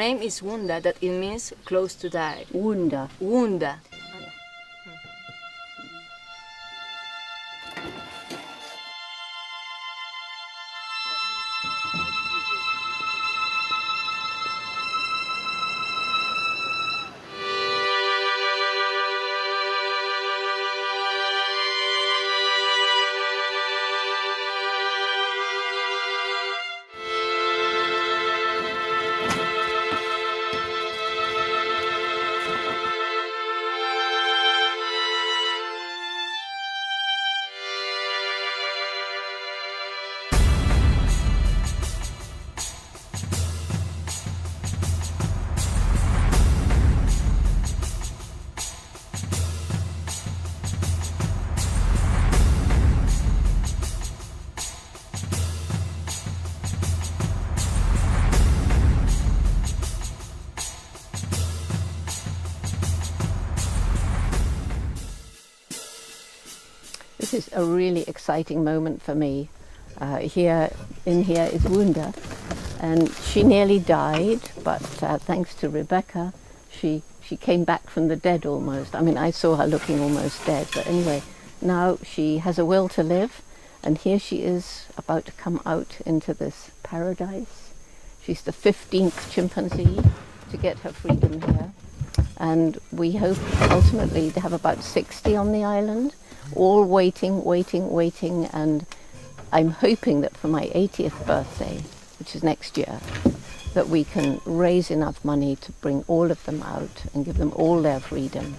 name is Wunda, that it means close to die. Wunda. Wunda. This is a really exciting moment for me. Here is Wunda, and she nearly died, but thanks to Rebecca, she came back from the dead almost. I mean, I saw her looking almost dead, but anyway, now she has a will to live, and here she is about to come out into this paradise. She's the 15th chimpanzee to get her freedom here, and we hope ultimately to have about 60 on the island, all waiting, and I'm hoping that for my 80th birthday, which is next year, that we can raise enough money to bring all of them out and give them all their freedom.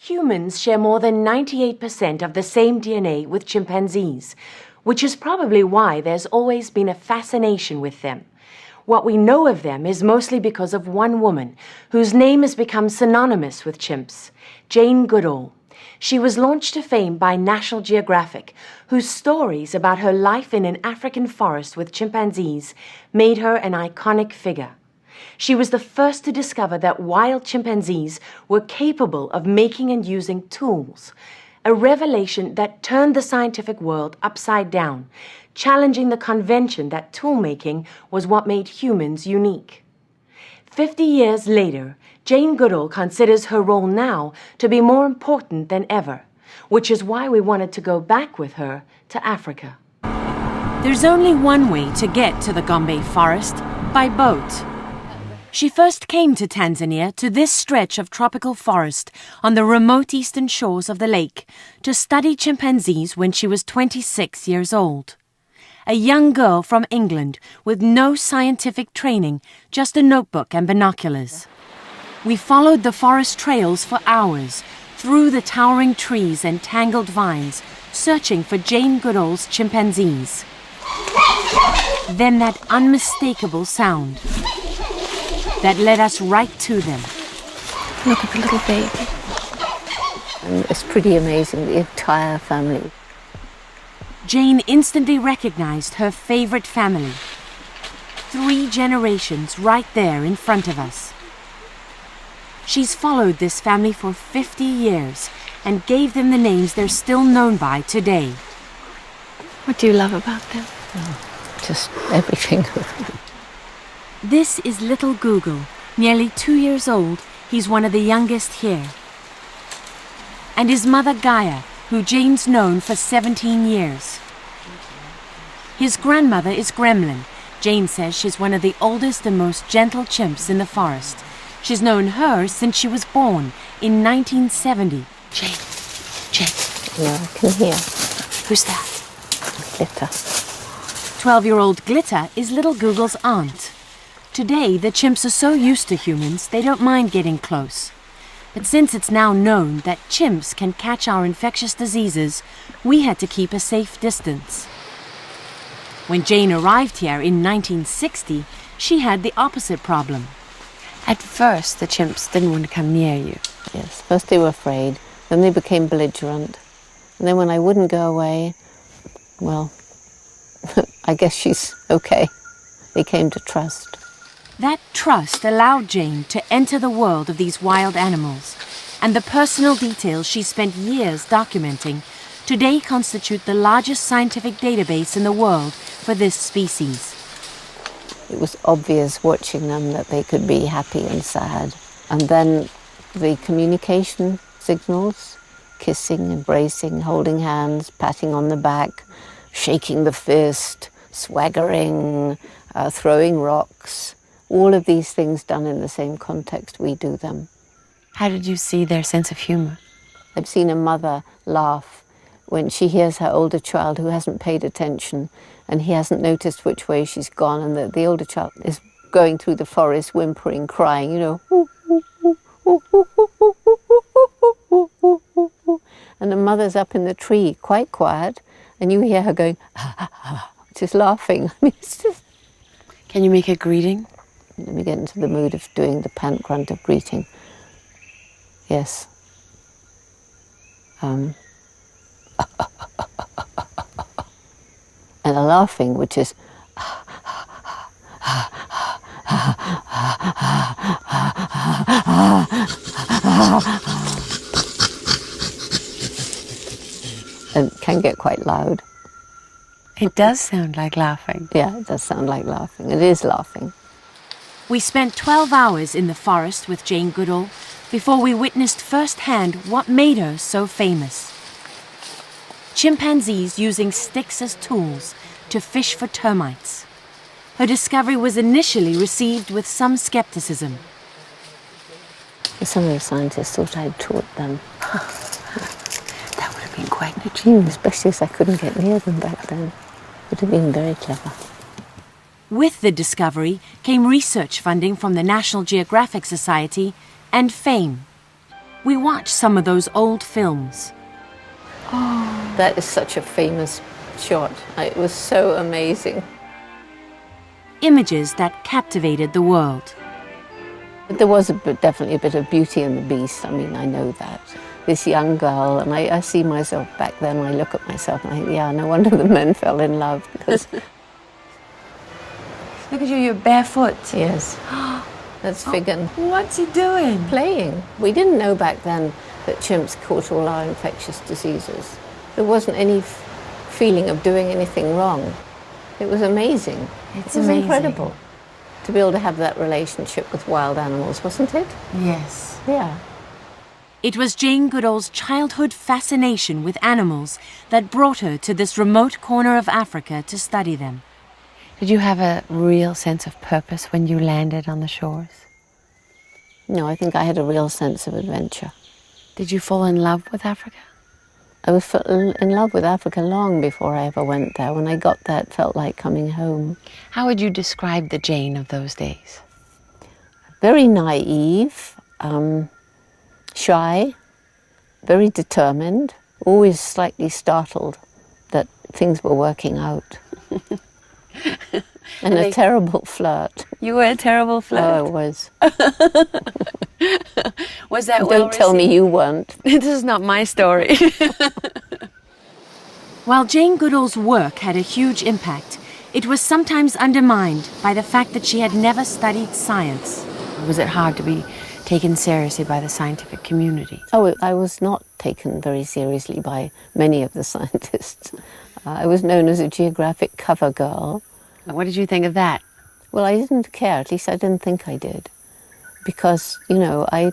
Humans share more than 98% of the same DNA with chimpanzees, which is probably why there's always been a fascination with them. What we know of them is mostly because of one woman whose name has become synonymous with chimps, Jane Goodall. She was launched to fame by National Geographic, whose stories about her life in an African forest with chimpanzees made her an iconic figure. She was the first to discover that wild chimpanzees were capable of making and using tools, a revelation that turned the scientific world upside down, challenging the convention that tool-making was what made humans unique. 50 years later, Jane Goodall considers her role now to be more important than ever, which is why we wanted to go back with her to Africa. There's only one way to get to the Gombe forest, by boat. She first came to Tanzania, to this stretch of tropical forest on the remote eastern shores of the lake, to study chimpanzees when she was 26 years old. A young girl from England with no scientific training, just a notebook and binoculars. We followed the forest trails for hours, through the towering trees and tangled vines, searching for Jane Goodall's chimpanzees. Then that unmistakable sound that led us right to them. Look at the little baby. And it's pretty amazing, the entire family. Jane instantly recognized her favorite family. 3 generations right there in front of us. She's followed this family for 50 years and gave them the names they're still known by today. What do you love about them? Just everything. This is little Goodall, nearly 2 years old. He's one of the youngest here. And his mother Gaia, who Jane's known for 17 years. His grandmother is Gremlin. Jane says she's one of the oldest and most gentle chimps in the forest. She's known her since she was born in 1970. Jane. Yeah, I can hear. Who's that? Glitter. 12-year-old Glitter is little Goodall's aunt. Today, the chimps are so used to humans, they don't mind getting close. But since it's now known that chimps can catch our infectious diseases, we had to keep a safe distance. When Jane arrived here in 1960, she had the opposite problem. At first, the chimps didn't want to come near you. Yes, first they were afraid, then they became belligerent. And then when I wouldn't go away, well, I guess she's okay. They came to trust. That trust allowed Jane to enter the world of these wild animals, and the personal details she spent years documenting today constitute the largest scientific database in the world for this species. It was obvious watching them that they could be happy and sad. And then the communication signals, kissing, embracing, holding hands, patting on the back, shaking the fist, swaggering, throwing rocks, all of these things done in the same context we do them. How did you see their sense of humor? I've seen a mother laugh when she hears her older child who hasn't paid attention and he hasn't noticed which way she's gone, and the older child is going through the forest whimpering, crying, you know. And the mother's up in the tree, quite quiet, and you hear her going, just laughing. I mean, it's just... Can you make a greeting? Let me get into the mood of doing the pant grunt of greeting. Yes. And a laughing, which is and can get quite loud. It does sound like laughing. Yeah, it does sound like laughing. It is laughing. We spent 12 hours in the forest with Jane Goodall before we witnessed firsthand what made her so famous. Chimpanzees using sticks as tools to fish for termites. Her discovery was initially received with some skepticism. Some of the scientists thought I'd taught them. That would have been quite an achievement. Especially as I couldn't get near them back then. It would have been very clever. With the discovery came research funding from the National Geographic Society and fame. We watched some of those old films. Oh, that is such a famous shot. It was so amazing. Images that captivated the world. There was definitely a bit of Beauty and the Beast. I mean, I know that. This young girl, and I see myself back then, I look at myself and I think, yeah, no wonder the men fell in love. Because Look at you, you're barefoot. yes, that's Figan. What's he doing? Playing. We didn't know back then that chimps caught all our infectious diseases. There wasn't any feeling of doing anything wrong. It was amazing. It was amazing. incredible to be able to have that relationship with wild animals, wasn't it? Yes. Yeah. It was Jane Goodall's childhood fascination with animals that brought her to this remote corner of Africa to study them. Did you have a real sense of purpose when you landed on the shores? No, I think I had a real sense of adventure. Did you fall in love with Africa? I was in love with Africa long before I ever went there. When I got there, it felt like coming home. How would you describe the Jane of those days? Very naive, shy, very determined, always slightly startled that things were working out. And a terrible flirt. You were a terrible flirt. Oh, I was. Was that Don't tell me you weren't. This is not my story. While Jane Goodall's work had a huge impact, it was sometimes undermined by the fact that she had never studied science. Was it hard to be taken seriously by the scientific community? Oh, I was not taken very seriously by many of the scientists. I was known as a geographic cover girl. What did you think of that? Well, I didn't care. At least I didn't think I did. Because, you know, I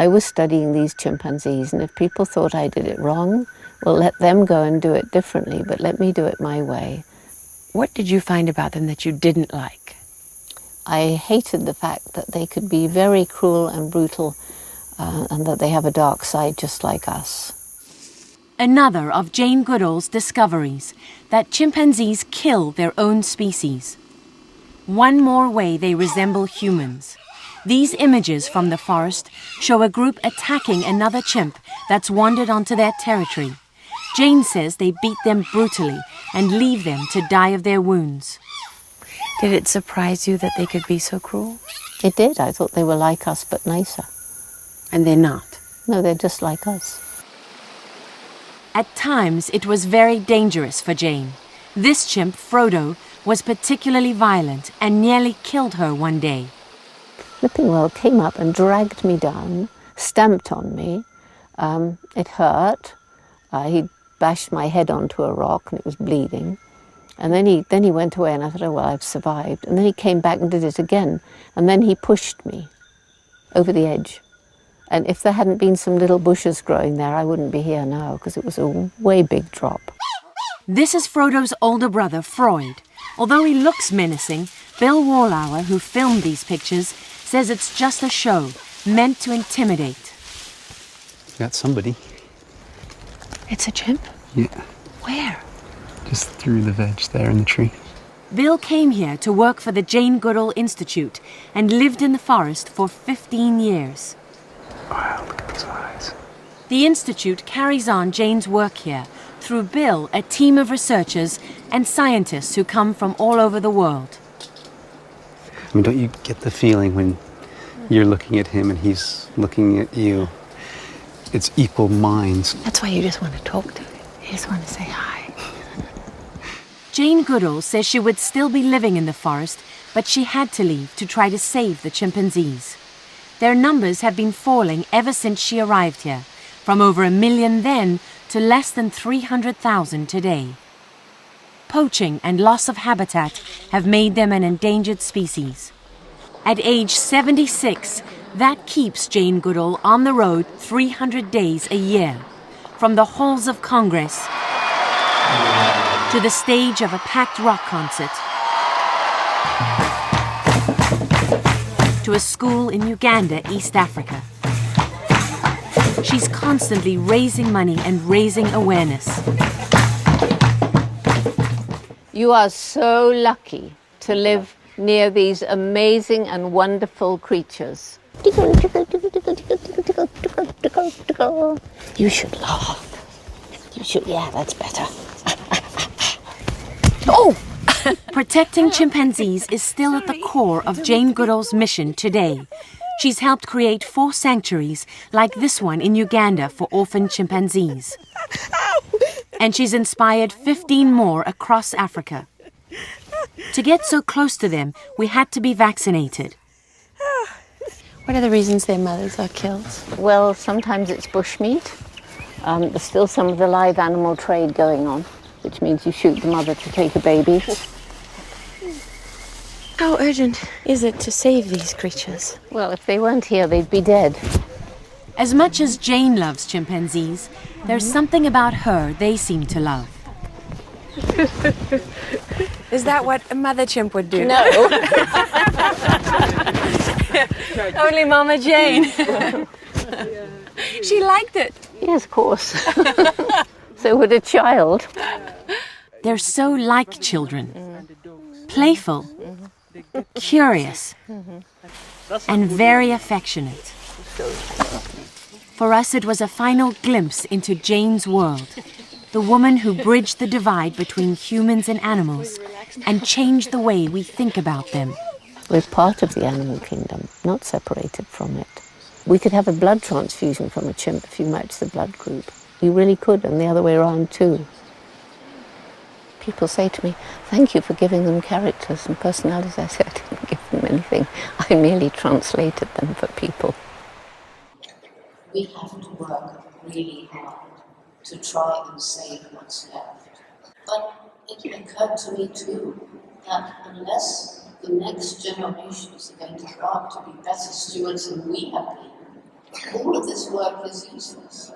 was studying these chimpanzees, and if people thought I did it wrong, well, let them go and do it differently, but let me do it my way. What did you find about them that you didn't like? I hated the fact that they could be very cruel and brutal, and that they have a dark side just like us. Another of Jane Goodall's discoveries, that chimpanzees kill their own species. One more way they resemble humans. These images from the forest show a group attacking another chimp that's wandered onto their territory. Jane says they beat them brutally and leave them to die of their wounds. Did it surprise you that they could be so cruel? It did. I thought they were like us, but nicer. And they're not. No, they're just like us. At times, it was very dangerous for Jane. This chimp, Frodo, was particularly violent and nearly killed her one day. Flippingwell came up and dragged me down, stamped on me. It hurt. He bashed my head onto a rock and it was bleeding. And then he went away, and I thought, oh, well, I've survived. And then he came back and did it again. And then he pushed me over the edge. And if there hadn't been some little bushes growing there, I wouldn't be here now, because it was a way big drop. This is Frodo's older brother, Freud. Although he looks menacing, Bill Wallauer, who filmed these pictures, says it's just a show, meant to intimidate. Got somebody. It's a chimp? Yeah. Where? Just through the veg there in the tree. Bill came here to work for the Jane Goodall Institute and lived in the forest for 15 years. Wow, look at those eyes. The Institute carries on Jane's work here through Bill, a team of researchers and scientists who come from all over the world. I mean, don't you get the feeling when you're looking at him and he's looking at you? It's equal minds. That's why you just want to talk to him. You just want to say hi. Jane Goodall says she would still be living in the forest, but she had to leave to try to save the chimpanzees. Their numbers have been falling ever since she arrived here, from over 1 million then to less than 300,000 today. Poaching and loss of habitat have made them an endangered species. At age 76, that keeps Jane Goodall on the road 300 days a year, from the halls of Congress to the stage of a packed rock concert, to a school in Uganda, East Africa. She's constantly raising money and raising awareness. You are so lucky to live near these amazing and wonderful creatures. You should laugh. You should, yeah, that's better. Oh! Protecting chimpanzees is still at the core of Jane Goodall's mission today. She's helped create 4 sanctuaries like this one in Uganda for orphaned chimpanzees. And she's inspired 15 more across Africa. To get so close to them, we had to be vaccinated. What are the reasons their mothers are killed? Well, sometimes it's bushmeat. There's still some of the live animal trade going on, which means you shoot the mother to take a baby. How urgent is it to save these creatures? Well, if they weren't here, they'd be dead. As much as Jane loves chimpanzees, there's something about her they seem to love. Is that what a mother chimp would do? No. Only Mama Jane. She liked it. Yes, of course. So would a child. They're so like children. Playful, curious, and very affectionate. For us, it was a final glimpse into Jane's world, the woman who bridged the divide between humans and animals and changed the way we think about them. We're part of the animal kingdom, not separated from it. We could have a blood transfusion from a chimp if you match the blood group. You really could, and the other way around too. People say to me, thank you for giving them characters and personalities. I say, I didn't give them anything. I merely translated them for people. We have to work really hard to try and save what's left. But it occurred to me too that unless the next generations are going to grow up to be better stewards than we have been, all of this work is useless.